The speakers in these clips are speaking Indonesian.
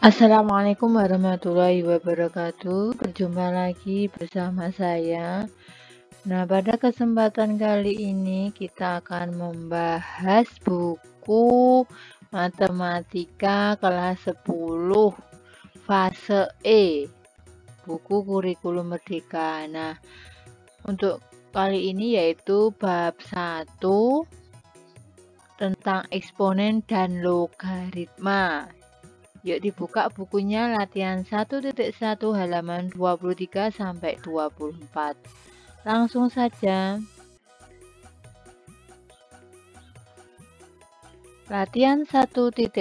Assalamualaikum warahmatullahi wabarakatuh. Berjumpa lagi bersama saya. Nah, pada kesempatan kali ini kita akan membahas buku Matematika kelas 10 fase E, buku kurikulum merdeka. Nah, untuk kali ini yaitu bab 1 tentang eksponen dan logaritma. Yuk dibuka bukunya latihan 1.1 halaman 23 sampai 24. Langsung saja. Latihan 1.1.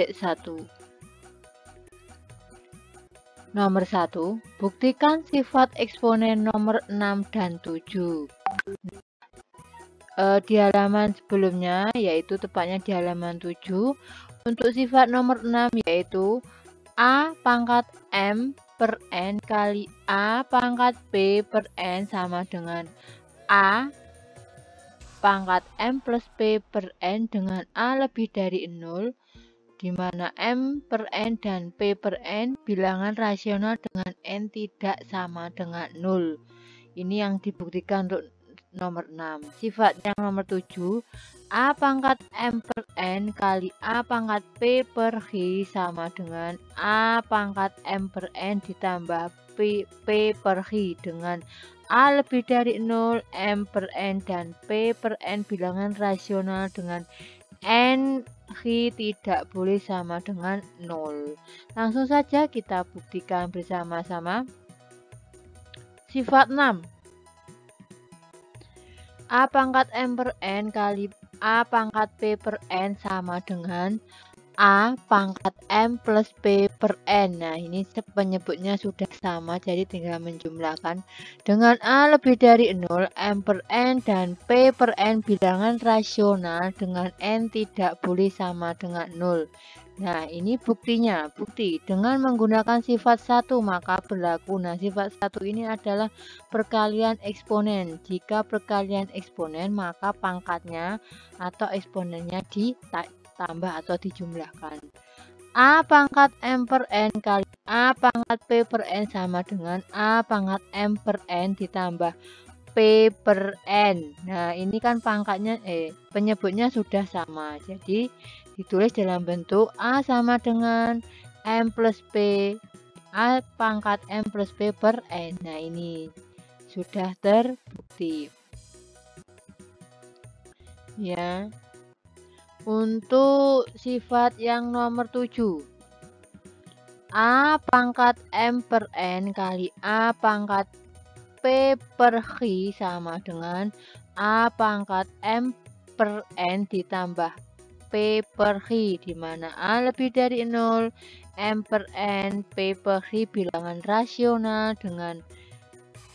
Nomor 1, buktikan sifat eksponen nomor 6 dan 7. Di halaman sebelumnya, yaitu tepatnya di halaman 7, untuk sifat nomor 6 yaitu A pangkat M per N kali A pangkat B per N sama dengan A pangkat M plus B per N dengan A lebih dari 0, di mana M per N dan P per N bilangan rasional dengan N tidak sama dengan 0. Ini yang dibuktikan untuk nomor 6. Sifat yang nomor 7, A pangkat M per N kali A pangkat P per G sama dengan A pangkat M per N ditambah P per G dengan A lebih dari 0, M per N dan P per N bilangan rasional dengan N G tidak boleh sama dengan 0. Langsung saja kita buktikan bersama-sama. Sifat 6, A pangkat M per N kali A pangkat P per N sama dengan A pangkat M plus P per N. Nah, ini penyebutnya sudah sama, jadi tinggal menjumlahkan. Dengan A lebih dari 0, M per N dan P per N bilangan rasional dengan N tidak boleh sama dengan 0. Nah, ini buktinya. Bukti dengan menggunakan sifat 1 maka berlaku. Nah, sifat 1 ini adalah perkalian eksponen. Jika perkalian eksponen maka pangkatnya atau eksponennya ditambah atau dijumlahkan. A pangkat M per N kali A pangkat P per N sama dengan A pangkat M per N ditambah P per N. Nah, ini kan pangkatnya penyebutnya sudah sama. Jadi ditulis dalam bentuk A sama dengan M plus P, A pangkat M plus P per N. Nah, ini sudah terbukti. Ya. Untuk sifat yang nomor 7, A pangkat M per N kali A pangkat P per G sama dengan A pangkat M per N ditambah P per G, di mana A lebih dari 0, M per N, P per G bilangan rasional dengan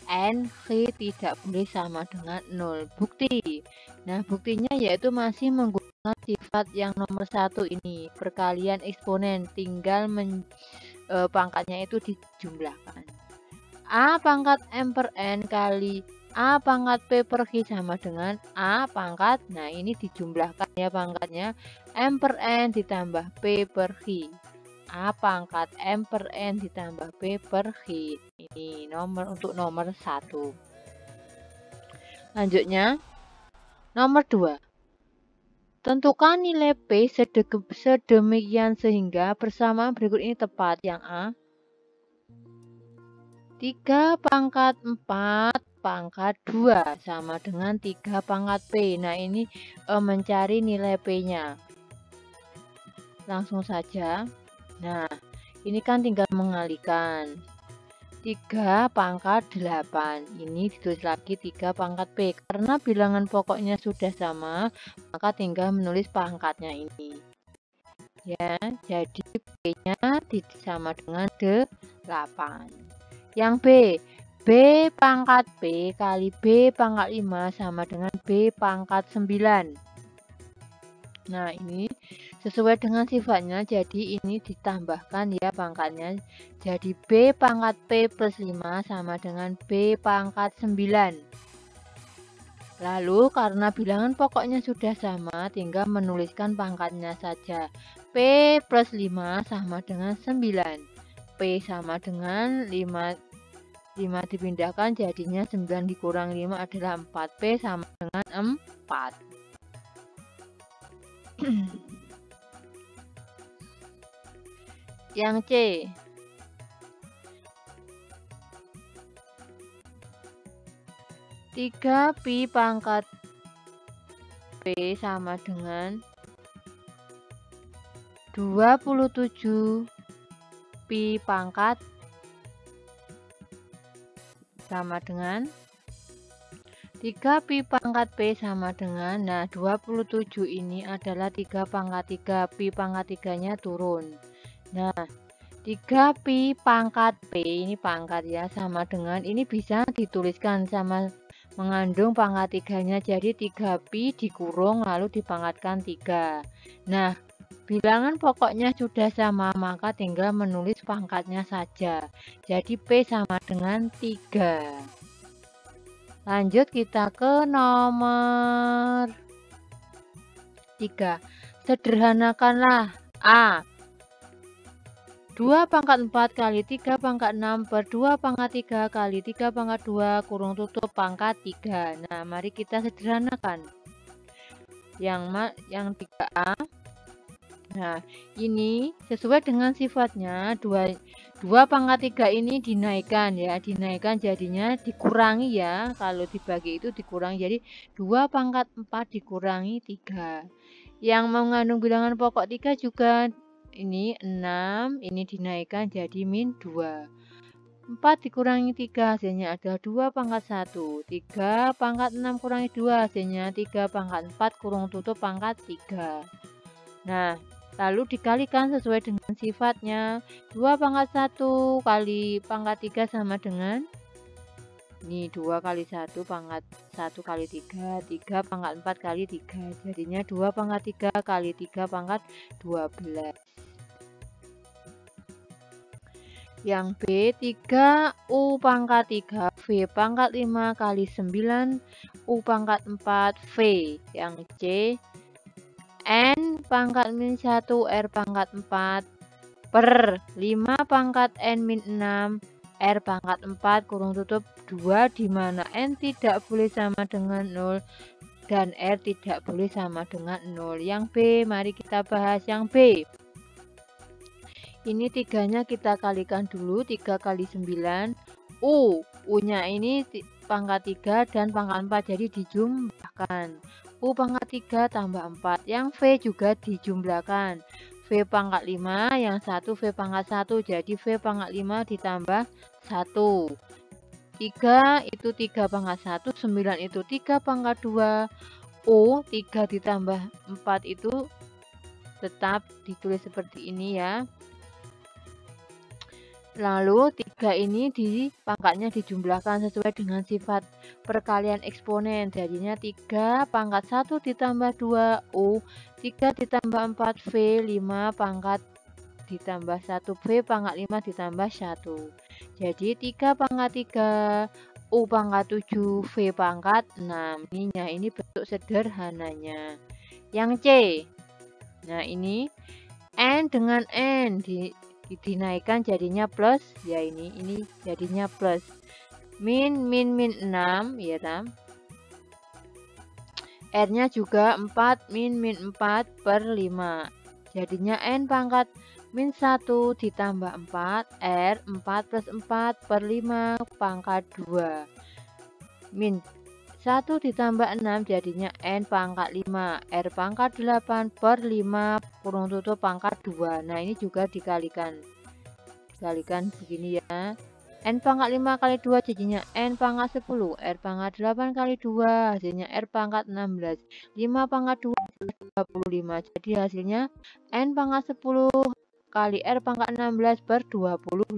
N, G tidak boleh sama dengan 0. Bukti. Nah, buktinya yaitu masih menggunakan sifat yang nomor 1 ini, perkalian eksponen, tinggal pangkatnya itu dijumlahkan. A pangkat M per N kali A pangkat P per G sama dengan A pangkat, nah ini dijumlahkan ya pangkatnya, M per N ditambah P per G. A pangkat M per N ditambah P per G. Ini untuk nomor 1. Lanjutnya, nomor 2. Tentukan nilai P sedemikian sehingga persamaan berikut ini tepat. Yang A, 3 pangkat 4 pangkat 2 sama dengan 3 pangkat P. Nah, ini mencari nilai P-nya. Langsung saja. Nah, ini kan tinggal mengalihkan. 3 pangkat 8. Ini ditulis lagi 3 pangkat P. Karena bilangan pokoknya sudah sama, maka tinggal menulis pangkatnya ini. Ya, jadi P-nya sama dengan 8. Yang B pangkat P kali B pangkat 5 sama dengan B pangkat 9. Nah, ini sesuai dengan sifatnya, jadi ini ditambahkan ya pangkatnya. Jadi B pangkat P plus 5 sama dengan B pangkat 9. Lalu karena bilangan pokoknya sudah sama, tinggal menuliskan pangkatnya saja. P plus 5 sama dengan 9. P sama dengan 5 dipindahkan jadinya 9 dikurang 5 adalah 4. P sama dengan 4. Yang C. 3 pi pangkat P sama dengan 27 pi pangkat sama dengan 3 pi pangkat P sama dengan, nah 27 ini adalah 3 pangkat 3, pi pangkat 3-nya turun. Nah 3 pi pangkat P, ini pangkat ya, sama dengan, ini bisa dituliskan sama mengandung pangkat 3-nya, jadi 3 pi dikurung lalu dipangkatkan 3. Nah bilangan pokoknya sudah sama, maka tinggal menulis pangkatnya saja. Jadi P sama dengan 3. Lanjut kita ke nomor 3. Sederhanakanlah A. 2 pangkat 4 kali 3 pangkat 6 per 2 pangkat 3 kali 3 pangkat 2 kurung tutup pangkat 3. Nah mari kita sederhanakan. Yang 3A. Nah, ini sesuai dengan sifatnya 2 pangkat 3 ini dinaikkan ya, dinaikkan jadinya dikurangi ya. Kalau dibagi itu dikurangi jadi 2 pangkat 4 dikurangi 3. Yang mengandung bilangan pokok 3 juga ini 6, ini dinaikkan jadi min 2. 4 dikurangi 3 hasilnya adalah 2 pangkat 1. 3 pangkat 6 kurangi 2 hasilnya 3 pangkat 4 kurung tutup pangkat 3. Nah, lalu dikalikan sesuai dengan sifatnya. 2 pangkat 1 kali pangkat 3 sama dengan ini 2 kali 1 pangkat 1 kali 3, 3 pangkat 4 kali 3. Jadinya 2 pangkat 3 kali 3 pangkat 12. Yang B, 3 U pangkat 3 V pangkat 5 kali 9 U pangkat 4 V. Yang C, N pangkat min 1 R pangkat 4 per 5 pangkat N min 6 R pangkat 4 kurung tutup 2, di mana N tidak boleh sama dengan 0 dan R tidak boleh sama dengan 0. Yang B, mari kita bahas yang B. Ini 3-nya kita kalikan dulu, 3 kali 9 U-nya ini pangkat 3 dan pangkat 4 jadi dijumlahkan. U pangkat 3 tambah 4. Yang V juga dijumlahkan. V pangkat 5, yang satu V pangkat 1. Jadi V pangkat 5 ditambah 1. 3 itu 3 pangkat 1, 9 itu 3 pangkat 2. U 3 ditambah 4 itu tetap ditulis seperti ini ya. Lalu 3 ini pangkatnya dijumlahkan sesuai dengan sifat perkalian eksponen. Jadinya 3 pangkat 1 ditambah 2 U, 3 ditambah 4 V, 5 pangkat ditambah 1 V pangkat 5 ditambah 1. Jadi 3 pangkat 3 U pangkat 7 V pangkat 6. Ini bentuk sederhananya. Yang C. Nah ini N dengan N dinaikkan jadinya plus ya, ini jadinya plus min 6 ya tam. R nya juga 4 min 4 per 5 jadinya N pangkat min 1 ditambah 4 R 4 plus 4 per 5 pangkat 2 min 1 ditambah 6 jadinya N pangkat 5 R pangkat 8 per 5 kurung tutup pangkat 2. Nah ini juga dikalikan begini ya, N pangkat 5 kali 2 jadinya N pangkat 10, R pangkat 8 kali 2 hasilnya R pangkat 16, 5 pangkat 2 25, jadi hasilnya N pangkat 10 kali R pangkat 16 per 25.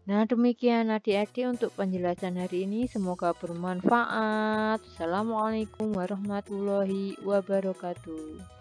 Nah demikian adik-adik untuk penjelasan hari ini, semoga bermanfaat. Assalamualaikum warahmatullahi wabarakatuh.